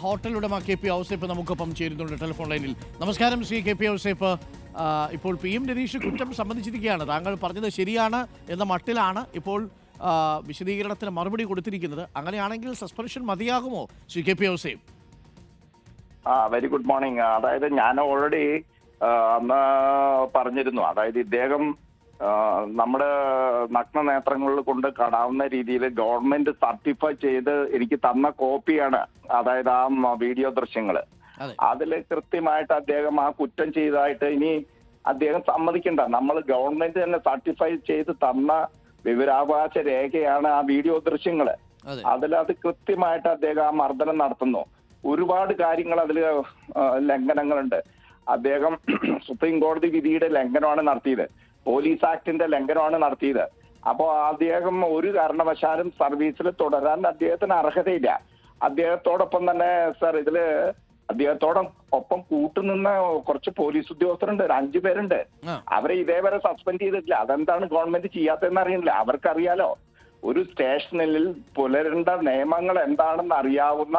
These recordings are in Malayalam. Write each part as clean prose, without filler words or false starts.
ഹോട്ടൽ ഉടമ KP ഔസേപ്പ് നമുക്കൊപ്പം ചേരുന്നുണ്ട് ടെലിഫോൺ ലൈനിൽ. നമസ്കാരം ശ്രീ KP ഔസേപ്പ്. ഇപ്പോൾ PM രതീഷ് കുറ്റം സമ്മതിച്ചിരിക്കുകയാണ്. താങ്കൾ പറഞ്ഞത് ശരിയാണ് എന്ന മട്ടിലാണ് ഇപ്പോൾ വിശദീകരണത്തിന് മറുപടി കൊടുത്തിരിക്കുന്നത്. അങ്ങനെയാണെങ്കിൽ സസ്പെൻഷൻ മതിയാകുമോ Shri KP Ouseph? Very good morning. അതായത് ഞാൻ ഓൾറെഡി അന്ന് പറഞ്ഞിരുന്നു. അതായത് ഇദ്ദേഹം നമ്മുടെ നഗ്ന നേത്രങ്ങളിൽ കൊണ്ട് കാണാവുന്ന രീതിയിൽ ഗവൺമെന്റ് സർട്ടിഫൈ ചെയ്ത് എനിക്ക് തന്ന കോപ്പിയാണ്. അതായത് ആ വീഡിയോ ദൃശ്യങ്ങള് അതിൽ കൃത്യമായിട്ട് അദ്ദേഹം ആ കുറ്റം ചെയ്തതായിട്ട് ഇനി അദ്ദേഹം സമ്മതിക്കണ്ട. നമ്മൾ ഗവൺമെന്റ് തന്നെ സർട്ടിഫൈ ചെയ്ത് തന്ന വിവരാവകാശ രേഖയാണ് ആ വീഡിയോ ദൃശ്യങ്ങള്. അതിലത് കൃത്യമായിട്ട് അദ്ദേഹം ആ മർദ്ദനം നടത്തുന്നു. ഒരുപാട് കാര്യങ്ങൾ അതിൽ ലംഘനങ്ങളുണ്ട്. അദ്ദേഹം സുപ്രീം കോടതി വിധിയുടെ ലംഘനമാണ് നടത്തിയത്, പോലീസ് ആക്ടിന്റെ ലംഘനമാണ് നടത്തിയത്. അപ്പോൾ അദ്ദേഹം ഒരു കാരണവശാലും സർവീസിൽ തുടരാൻ അദ്ദേഹത്തിന് അർഹതയില്ല. അദ്ദേഹത്തോടൊപ്പം തന്നെ സർ ഇതില് അദ്ദേഹത്തോടൊപ്പം കൂട്ടുനിന്ന കുറച്ച് പോലീസ് ഉദ്യോഗസ്ഥരുണ്ട്, 5 പേരുണ്ട്. അവരെ ഇതേവരെ സസ്പെൻഡ് ചെയ്തിട്ടില്ല. അതെന്താണ് ഗവൺമെന്റ് ചെയ്യാത്തതെന്ന് അറിയില്ല. അവർക്കറിയാലോ, ഒരു സ്റ്റേഷനിൽ പുലരേണ്ട നിയമങ്ങൾ എന്താണെന്ന് അറിയാവുന്ന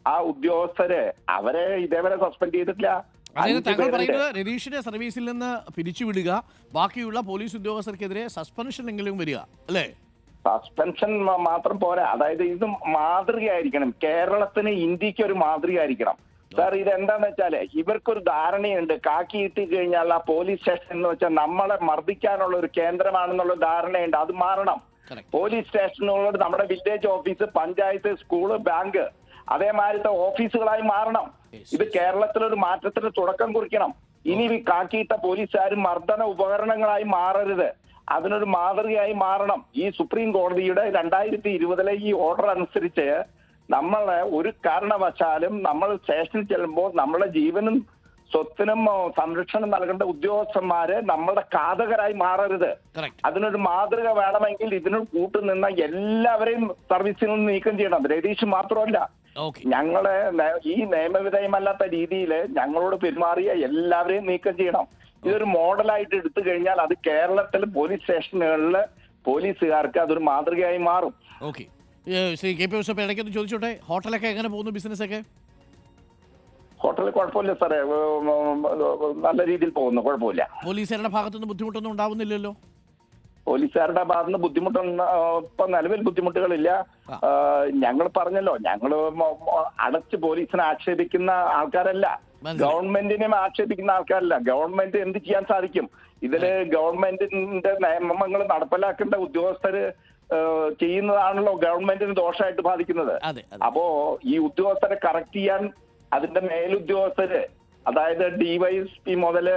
ആ ഉദ്യോഗസ്ഥര് അവരെ ഇതേവരെ സസ്പെൻഡ് ചെയ്തിട്ടില്ല. അതായത് താങ്കൾ പറയുന്നത് രതീഷിനെ സർവീസിൽ നിന്ന് പിരിച്ചുവിടുക, ബാക്കിയുള്ള പോലീസ് ഉദ്യോഗസ്ഥർക്കെതിരെ സസ്പെൻഷൻ എങ്കിലും വരിക അല്ലേ? സസ്പെൻഷൻ മാത്രം പോരാ. അതായത് ഇത് മാതൃകയായിരിക്കണം. കേരളത്തിന്, ഇന്ത്യക്ക് ഒരു മാതൃകയായിരിക്കണം. സാർ ഇതെന്താന്ന് വെച്ചാല് ഇവർക്കൊരു ധാരണയുണ്ട്. കാക്കി ഇട്ടി കഴിഞ്ഞാൽ ആ പോലീസ് സ്റ്റേഷൻ എന്ന് വെച്ചാൽ നമ്മളെ മർദ്ദിക്കാനുള്ള ഒരു കേന്ദ്രമാണെന്നുള്ള ധാരണയുണ്ട്. അത് മാറണം. പോലീസ് സ്റ്റേഷനുകളോട് നമ്മുടെ village office, panchayat, school, bank അതേമാതിരത്തെ ഓഫീസുകളായി മാറണം. ഇത് കേരളത്തിലൊരു മാറ്റത്തിന് തുടക്കം കുറിക്കണം. ഇനി കാക്കിയിട്ട പോലീസുകാരും മർദ്ദന ഉപകരണങ്ങളായി മാറരുത്. അതിനൊരു മാതൃകയായി മാറണം. ഈ സുപ്രീം കോടതിയുടെ 2020 ഈ ഓർഡർ അനുസരിച്ച് നമ്മളെ ഒരു കാരണവശാലും നമ്മൾ സ്റ്റേഷനിൽ ചെല്ലുമ്പോൾ നമ്മുടെ ജീവനും സ്വത്തിനും സംരക്ഷണം നൽകേണ്ട ഉദ്യോഗസ്ഥന്മാര് നമ്മളുടെ ഘാതകരായി മാറരുത്. അതിനൊരു മാതൃക വേണമെങ്കിൽ ഇതിന് കൂട്ടുനിന്ന എല്ലാവരെയും സർവീസിൽ നിന്ന് നീക്കം ചെയ്യണം. രതീഷ് മാത്രമല്ല, ഞങ്ങളെ ഈ നിയമവിധേയമല്ലാത്ത രീതിയിൽ ഞങ്ങളോട് പെരുമാറിയ എല്ലാവരെയും നീക്കം ചെയ്യണം. ഇതൊരു മോഡലായിട്ട് എടുത്തു കഴിഞ്ഞാൽ അത് കേരളത്തിലെ പോലീസ് സ്റ്റേഷനുകളിലെ പോലീസുകാർക്ക് അതൊരു മാതൃകയായി മാറും. ഓക്കെ, ശ്രീ KP ഔസേപ്പ് ഇടയ്ക്കൊന്ന് ചോദിച്ചോട്ടെ, ഹോട്ടലൊക്കെ എങ്ങനെ പോകുന്നു? ബിസിനസ്സൊക്കെ? ഹോട്ടലിൽ കുഴപ്പമില്ല സാറേ, നല്ല രീതിയിൽ പോകുന്നു, കുഴപ്പമില്ല. പോലീസുകാരുടെ ഭാഗത്തുനിന്ന് ബുദ്ധിമുട്ടൊന്നും ഉണ്ടാവുന്നില്ലല്ലോ? പോലീസുകാരുടെ ഭാഗത്തുനിന്ന് ബുദ്ധിമുട്ടൊന്നും ഇപ്പൊ നിലവിൽ ബുദ്ധിമുട്ടുകളില്ല. ഞങ്ങൾ പറഞ്ഞല്ലോ, ഞങ്ങൾ അടച്ച് പോലീസിനെ ആക്ഷേപിക്കുന്ന ആൾക്കാരല്ല, ഗവൺമെന്റിനെ ആക്ഷേപിക്കുന്ന ആൾക്കാരല്ല. ഗവൺമെന്റ് എന്ത് ചെയ്യാൻ സാധിക്കും? ഇതില് ഗവൺമെന്റിന്റെ നിയമങ്ങൾ നടപ്പിലാക്കേണ്ട ഉദ്യോഗസ്ഥര് ചെയ്യുന്നതാണല്ലോ ഗവൺമെന്റിന് ദോഷമായിട്ട് ബാധിക്കുന്നത്. അപ്പോ ഈ ഉദ്യോഗസ്ഥരെ കറക്റ്റ് ചെയ്യാൻ അതിന്റെ മേലുദ്യോഗസ്ഥര്, അതായത് DYSP മുതല്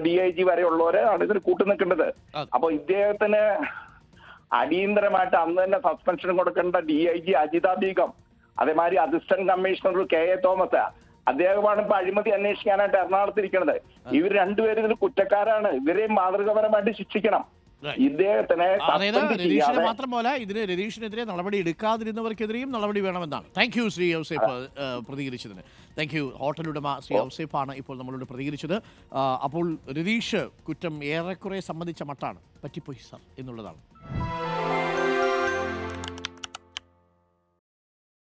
DIG വരെ ഉള്ളവരെ ആണ് ഇതിന് കൂട്ടുനിൽക്കേണ്ടത്. അപ്പൊ ഇദ്ദേഹത്തിന് അടിയന്തരമായിട്ട് അന്ന് തന്നെ സസ്പെൻഷൻ കൊടുക്കേണ്ട DIG അജിത ബീഗം, അതേമാതിരി അസിസ്റ്റന്റ് കമ്മീഷണർ KA തോമസ്, അദ്ദേഹമാണ് ഇപ്പൊ അഴിമതി അന്വേഷിക്കാനായിട്ട് എറണാകുളത്തിരിക്കുന്നത്. ഇവർ രണ്ടുപേരും ഇതിൽ കുറ്റക്കാരാണ്. ഇവരെയും മാതൃകാപരമായിട്ട് ശിക്ഷിക്കണം. ഇദ്ദേഹത്തിനെ മാത്രമല്ല, ഇതിന് രതീഷിനെതിരെ നടപടി എടുക്കാതിരുന്നവർക്കെതിരെയും നടപടി വേണമെന്നാണ്. താങ്ക് യു ശ്രീ ഔസേപ്പ് പ്രതികരിച്ചതിന്. Thank you. ഹോട്ടൽ ഉടമ ശ്രീ ഔസേപ്പാണ് ഇപ്പോൾ നമ്മളോട് പ്രതികരിച്ചത്. അപ്പോൾ രതീഷ് കുറ്റം ഏറെക്കുറെ സമ്മതിച്ച മട്ടാണ്. പറ്റിപ്പോയി സാർ എന്നുള്ളതാണ്.